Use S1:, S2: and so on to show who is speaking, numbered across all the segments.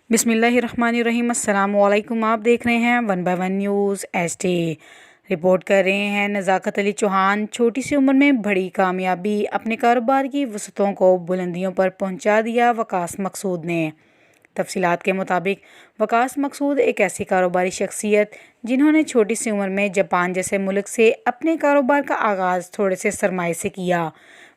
S1: बिस्मिल्लाहिर्रहमानिर्रहीम। अस्सलाम वालेकुम। आप देख रहे हैं 1 बाय 1 न्यूज़ HD। रिपोर्ट कर रहे हैं नज़ाकत अली चौहान। छोटी सी उम्र में बड़ी कामयाबी, अपने कारोबार की वसतों को बुलंदियों पर पहुंचा दिया वकास मकसूद ने। तफसीलात के मुताबिक वकास मकसूद एक ऐसी कारोबारी शख्सियत जिन्होंने छोटी सी उम्र में जापान जैसे मुल्क से अपने कारोबार का आगाज़ थोड़े से सरमाए से किया।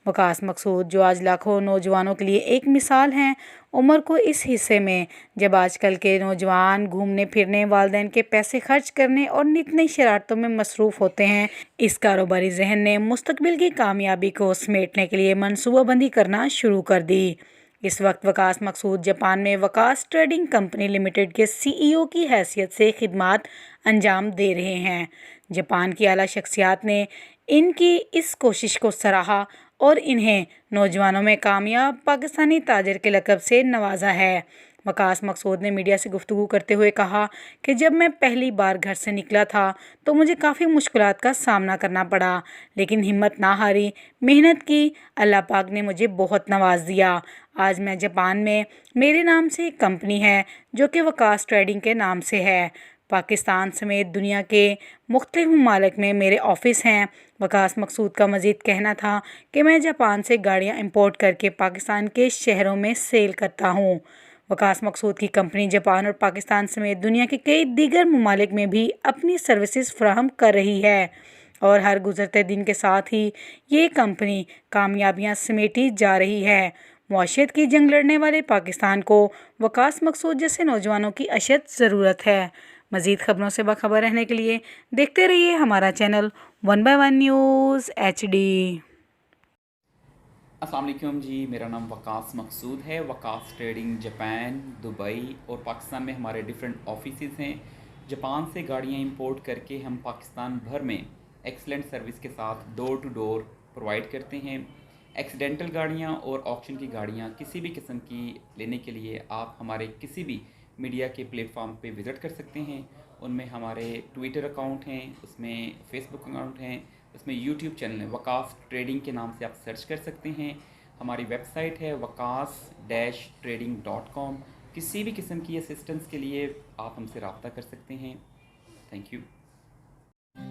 S1: वकास मकसूद, जो आज लाखों नौजवानों के लिए एक मिसाल हैं, उम्र को इस हिस्से में जब आजकल के नौजवान घूमने फिरने, वालिदैन के पैसे खर्च करने और नित नई शरारतों में मसरूफ़ होते हैं, इस कारोबारी जहन ने मुस्तकबिल की कामयाबी को समेटने के लिए मनसूबाबंदी करना शुरू कर दी। इस वक्त वकास मकसूद जापान में वकास ट्रेडिंग कंपनी लिमिटेड के CEO की हैसियत से खिदमात अंजाम दे रहे हैं। जापान की आला शख्सियात ने इनकी इस कोशिश को सराहा और इन्हें नौजवानों में कामयाब पाकिस्तानी ताजिर के लक़ब से नवाजा है। वकास मकसूद ने मीडिया से गुफ्तगू करते हुए कहा कि जब मैं पहली बार घर से निकला था तो मुझे काफ़ी मुश्किलात का सामना करना पड़ा, लेकिन हिम्मत ना हारी, मेहनत की, अल्लाह पाक ने मुझे बहुत नवाज दिया। आज मैं जापान में मेरे नाम से एक कंपनी है जो कि वकास ट्रेडिंग के नाम से है। पाकिस्तान समेत दुनिया के मुख्तलिफ ममालिक में मेरे ऑफिस हैं। वकास मकसूद का मज़ीद कहना था कि मैं जापान से गाड़ियां इंपोर्ट करके पाकिस्तान के शहरों में सेल करता हूं। वकास मकसूद की कंपनी जापान और पाकिस्तान समेत दुनिया के कई दीगर ममालिक में भी अपनी सर्विसेज फराहम कर रही है और हर गुजरते दिन के साथ ही ये कंपनी कामयाबियां समेटी जा रही है। मुआशियत की जंग लड़ने वाले पाकिस्तान को वकास मकसूद जैसे नौजवानों की अशद ज़रूरत है। मज़ीद ख़बरों से बाखबर रहने के लिए देखते रहिए हमारा चैनल 1 बाय 1 न्यूज़ HD।
S2: अस्सलाम वालेकुम जी, मेरा नाम वकास मकसूद है। वकास ट्रेडिंग जापान, दुबई और पाकिस्तान में हमारे डिफरेंट ऑफिसेज़ हैं। जापान से गाड़ियाँ इंपोर्ट करके हम पाकिस्तान भर में एक्सलेंट सर्विस के साथ डोर टू डोर प्रोवाइड करते हैं। एक्सीडेंटल गाड़ियाँ और ऑक्शन की गाड़ियाँ किसी भी किस्म की लेने के लिए आप हमारे किसी भी मीडिया के प्लेटफॉर्म पे विज़िट कर सकते हैं। उनमें हमारे ट्विटर अकाउंट हैं, उसमें फेसबुक अकाउंट हैं, उसमें यूट्यूब चैनल है। वकास ट्रेडिंग के नाम से आप सर्च कर सकते हैं। हमारी वेबसाइट है wakas-trading.com। किसी भी किस्म की असिस्टेंस के लिए आप हमसे रब्ता कर सकते हैं। Thank you.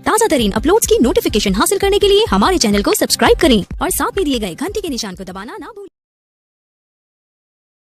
S3: ताज़ा तरीन अपलोड्स की नोटिफिकेशन हासिल करने के लिए हमारे चैनल को सब्सक्राइब करें और साथ में दिए गए घंटी के निशान को दबाना ना भूलें।